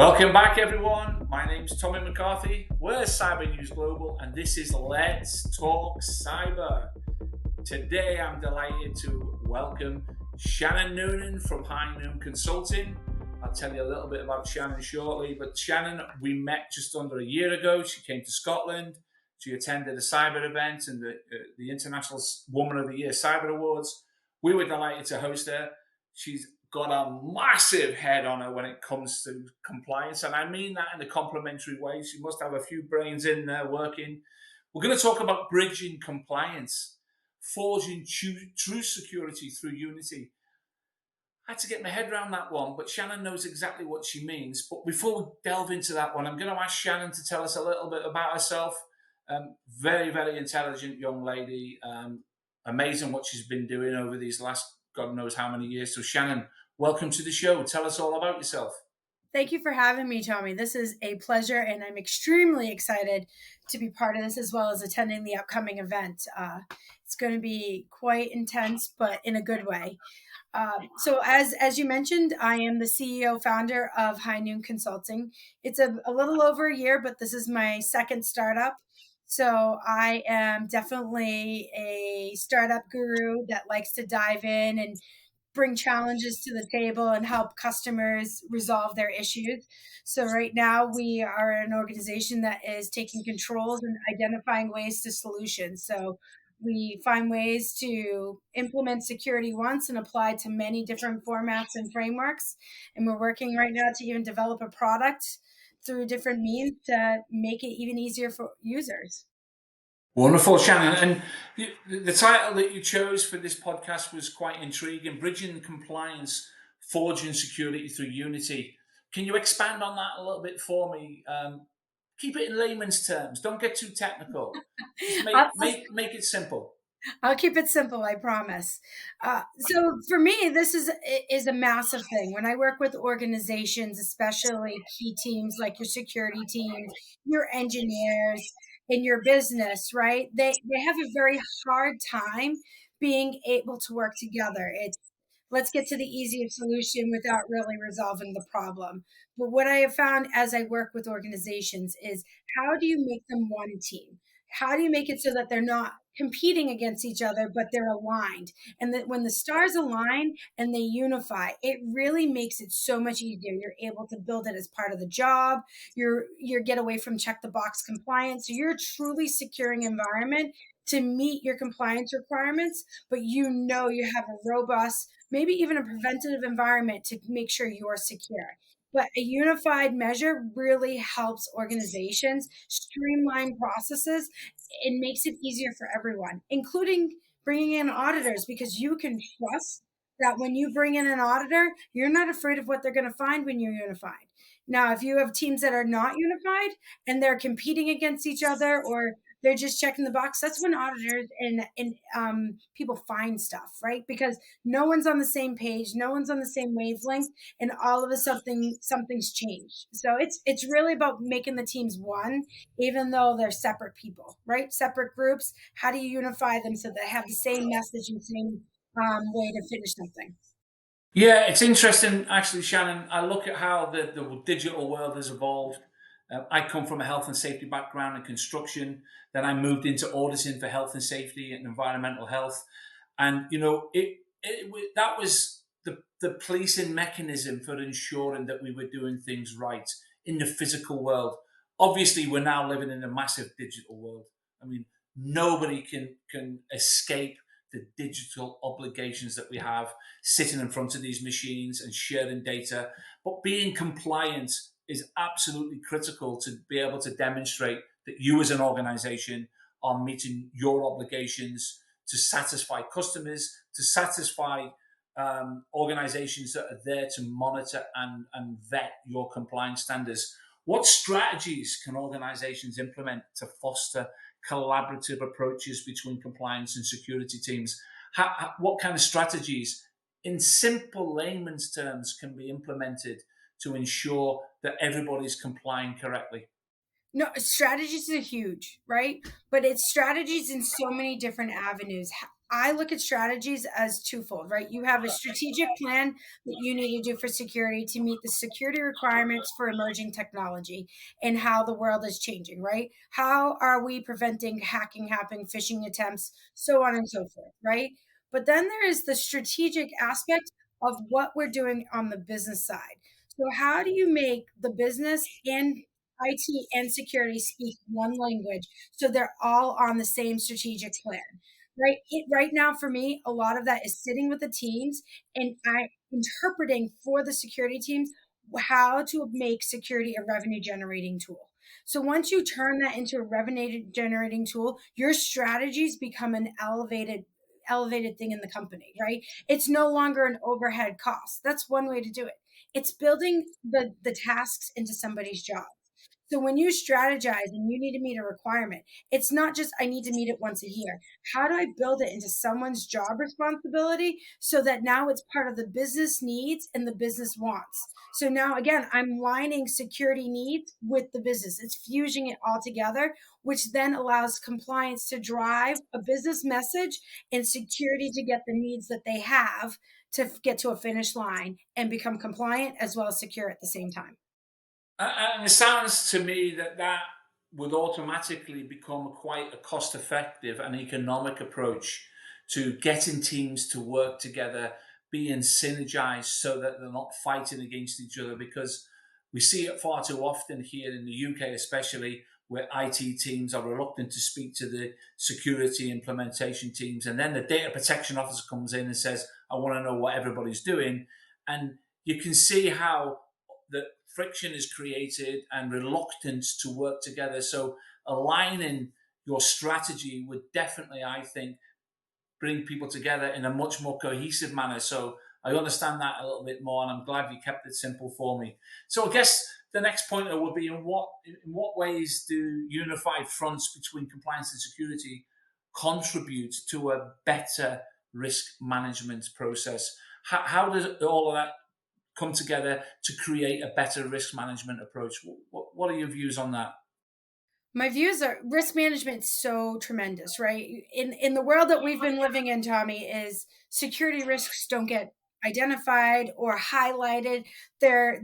Welcome back, everyone. My name's Tommy McCarthy. We're Cyber News Global, and this is Let's Talk Cyber. Today, I'm delighted to welcome Shannon Noonan from HiNoon Consulting. I'll tell you a little bit about Shannon shortly, but Shannon, we met just under a year ago. She came to Scotland. She attended a cyber event and the International Woman of the Year Cyber Awards. We were delighted to host her. She's got a massive head on her when it comes to compliance, and I mean that in a complimentary way. She must have a few brains in there working. We're going to talk about bridging compliance, forging true security through unity. I had to get my head around that one, but Shannon knows exactly what she means. But before we delve into that one, I'm going to ask Shannon to tell us a little bit about herself. Very, very intelligent young lady. Amazing what she's been doing over these last God knows how many years. So Shannon, welcome to the show. Tell us all about yourself. Thank you for having me, Tommy. This is a pleasure, and I'm extremely excited to be part of this as well as attending the upcoming event. It's going to be quite intense, but in a good way. So as you mentioned, I am the CEO founder of HiNoon Consulting. It's a little over a year, but this is my second startup. So I am definitely a startup guru that likes to dive in and bring challenges to the table and help customers resolve their issues. So right now we are an organization that is taking controls and identifying ways to solutions. So we find ways to implement security once and apply to many different formats and frameworks. And we're working right now to even develop a product through different means to make it even easier for users. Wonderful, Shannon. And the title that you chose for this podcast was quite intriguing: Bridging Compliance, Forging Security Through Unity. Can you expand on that a little bit for me? Keep it in layman's terms. Don't get too technical. Just make it simple. I'll keep it simple, I promise. So for me, this is a massive thing. When I work with organizations, especially key teams like your security teams, your engineers, in your business, right? They have a very hard time being able to work together. It's let's get to the easiest solution without really resolving the problem. But what I have found as I work with organizations is how do you make them one team? How do you make it so that they're not competing against each other, but they're aligned? And that when the stars align and they unify, it really makes it so much easier. You're able to build it as part of the job. You're get away from check the box compliance. So you're a truly securing environment to meet your compliance requirements, but you have a robust, maybe even a preventative environment to make sure you're secure. But a unified measure really helps organizations streamline processes. It makes it easier for everyone, including bringing in auditors, because you can trust that when you bring in an auditor, you're not afraid of what they're going to find when you're unified. Now, if you have teams that are not unified and they're competing against each other, or they're just checking the box, that's when auditors and people find stuff, right? Because no one's on the same page, no one's on the same wavelength, and all of a sudden something's changed. So it's really about making the teams one, even though they're separate people, right? Separate groups. How do you unify them so they have the same message and same way to finish something? Yeah, it's interesting, actually, Shannon. I look at how the digital world has evolved. I come from a health and safety background in construction. Then I moved into auditing for health and safety and environmental health. And, that was the policing mechanism for ensuring that we were doing things right in the physical world. Obviously, we're now living in a massive digital world. I mean, nobody can escape the digital obligations that we have sitting in front of these machines and sharing data. But being compliant is absolutely critical to be able to demonstrate that you as an organization are meeting your obligations to satisfy customers, to satisfy organizations that are there to monitor and vet your compliance standards. What strategies can organizations implement to foster collaborative approaches between compliance and security teams? What kind of strategies, in simple layman's terms, can be implemented to ensure that everybody's complying correctly? No, strategies are huge, right? But it's strategies in so many different avenues. I look at strategies as twofold, right? You have a strategic plan that you need to do for security to meet the security requirements for emerging technology and how the world is changing, right? How are we preventing hacking happening, phishing attempts, so on and so forth, right? But then there is the strategic aspect of what we're doing on the business side. So, how do you make the business and IT and security speak one language so they're all on the same strategic plan? Right now for me, a lot of that is sitting with the teams and I interpreting for the security teams how to make security a revenue generating tool. So once you turn that into a revenue generating tool, your strategies become an elevated thing in the company, right? It's no longer an overhead cost. That's one way to do it. It's building the tasks into somebody's job. So when you strategize and you need to meet a requirement, it's not just I need to meet it once a year. How do I build it into someone's job responsibility so that now it's part of the business needs and the business wants? So now again, I'm lining security needs with the business. It's fusing it all together, which then allows compliance to drive a business message and security to get the needs that they have to get to a finish line and become compliant as well as secure at the same time. And it sounds to me that that would automatically become quite a cost effective and economic approach to getting teams to work together, being synergized so that they're not fighting against each other. Because we see it far too often here in the UK, especially where IT teams are reluctant to speak to the security implementation teams. And then the data protection officer comes in and says, I want to know what everybody's doing. And you can see how the friction is created and reluctance to work together. So aligning your strategy would definitely, I think, bring people together in a much more cohesive manner. So I understand that a little bit more, and I'm glad you kept it simple for me. So I guess the next pointer would be in what ways do unified fronts between compliance and security contribute to a better risk management process? How does all of that come together to create a better risk management approach? What are your views on that? My views are risk management so tremendous, right? In the world that we've been living in, Tommy, is security risks don't get identified or highlighted. They're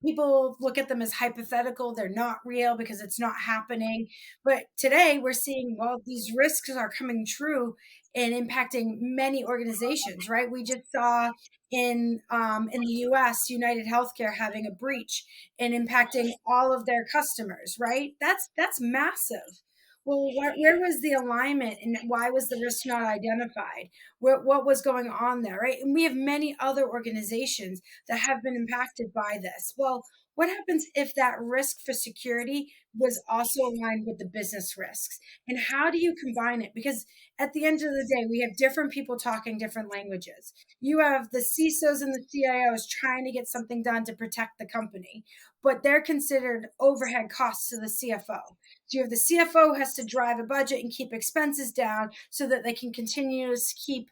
people look at them as hypothetical. They're not real because it's not happening. But today we're seeing, well, these risks are coming true and impacting many organizations, right? We just saw in the US, United Healthcare having a breach and impacting all of their customers, right? That's massive. Well, where was the alignment and why was the risk not identified? What was going on there, right? And we have many other organizations that have been impacted by this. Well, what happens if that risk for security was also aligned with the business risks? And how do you combine it? Because at the end of the day, we have different people talking different languages. You have the CISOs and the CIOs trying to get something done to protect the company, but they're considered overhead costs to the CFO. So you have the CFO has to drive a budget and keep expenses down so that they can continue to keep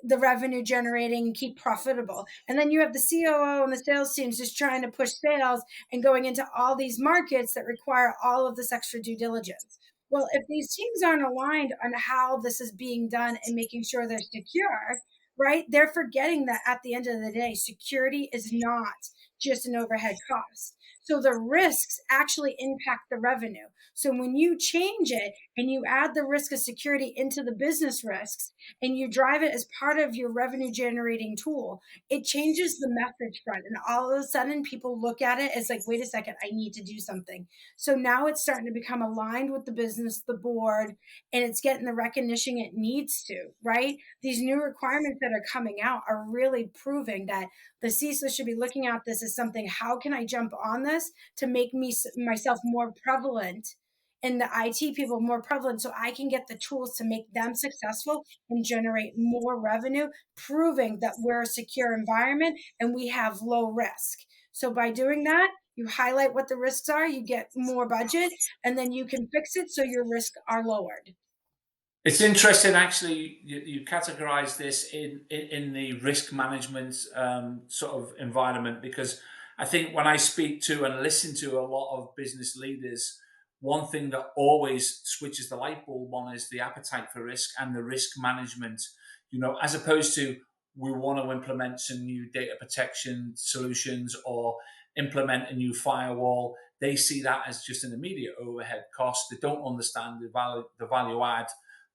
the revenue generating and keep profitable. And then you have the COO and the sales teams just trying to push sales and going into all these markets that require all of this extra due diligence. Well, if these teams aren't aligned on how this is being done and making sure they're secure, right, they're forgetting that at the end of the day, security is not just an overhead cost. So the risks actually impact the revenue. So when you change it and you add the risk of security into the business risks, and you drive it as part of your revenue generating tool, it changes the message front. And all of a sudden, people look at it as like, wait a second, I need to do something. So now it's starting to become aligned with the business, the board, and it's getting the recognition it needs to, right? These new requirements that are coming out are really proving that the CISO should be looking at this as something, how can I jump on this to make myself more prevalent and the IT people more prevalent so I can get the tools to make them successful and generate more revenue, proving that we're a secure environment and we have low risk. So by doing that, you highlight what the risks are, you get more budget, and then you can fix it so your risks are lowered. It's interesting, actually. You categorize this in the risk management sort of environment, because I think when I speak to and listen to a lot of business leaders, one thing that always switches the light bulb on is the appetite for risk and the risk management. As opposed to, we want to implement some new data protection solutions or implement a new firewall. They see that as just an immediate overhead cost. They don't understand the value add.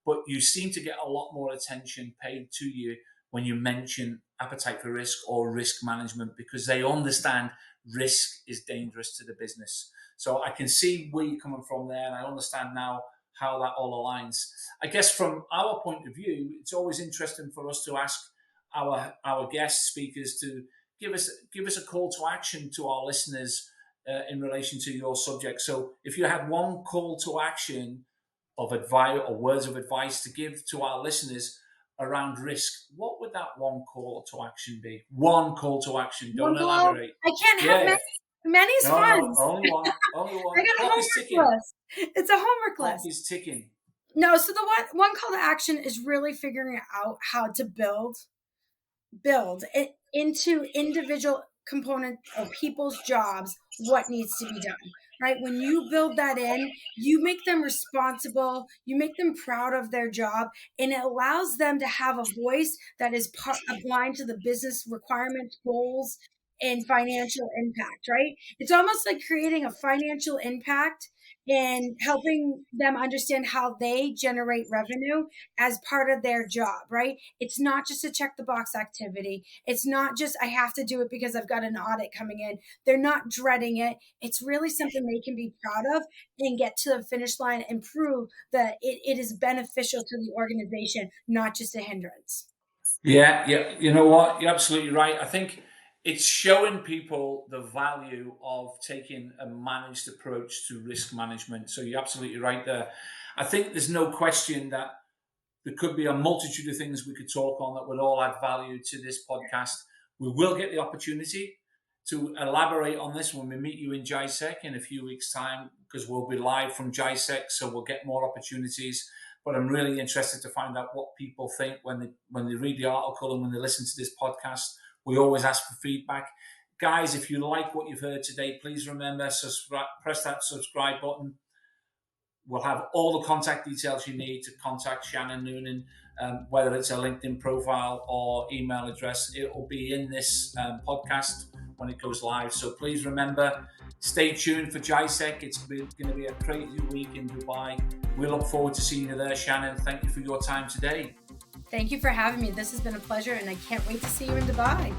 But you seem to get a lot more attention paid to you when you mention appetite for risk or risk management, because they understand risk is dangerous to the business. So I can see where you're coming from there, and I understand now how that all aligns. I guess from our point of view, it's always interesting for us to ask our guest speakers to give us a call to action to our listeners in relation to your subject. So if you had one call to action of advice or words of advice to give to our listeners around risk, what would that one call to action be? One call to action. Don't elaborate. I can't have many. Many's fun. No, only one. Only one. I got a homework list. It's a homework list. Clock is ticking. No, so the one call to action is really figuring out how to build it into individual component of people's jobs, what needs to be done, right? When you build that in, you make them responsible, you make them proud of their job, and it allows them to have a voice that is aligned to the business requirements, goals, and financial impact, right? It's almost like creating a financial impact and helping them understand how they generate revenue as part of their job, right? It's not just a check the box activity. It's not just, I have to do it because I've got an audit coming in. They're not dreading it. It's really something they can be proud of and get to the finish line and prove that it is beneficial to the organization, not just a hindrance. Yeah. You know what? You're absolutely right. I think it's showing people the value of taking a managed approach to risk management. So you're absolutely right there. I think there's no question that there could be a multitude of things we could talk on that would all add value to this podcast. We will get the opportunity to elaborate on this when we meet you in GISEC in a few weeks' time, because we'll be live from GISEC, so we'll get more opportunities. But I'm really interested to find out what people think when they read the article and when they listen to this podcast. We always ask for feedback. Guys, if you like what you've heard today, please remember, press that subscribe button. We'll have all the contact details you need to contact Shannon Noonan, whether it's a LinkedIn profile or email address. It will be in this podcast when it goes live. So please remember, stay tuned for GISEC. It's going to be a crazy week in Dubai. We look forward to seeing you there, Shannon. Thank you for your time today. Thank you for having me. This has been a pleasure, and I can't wait to see you in Dubai.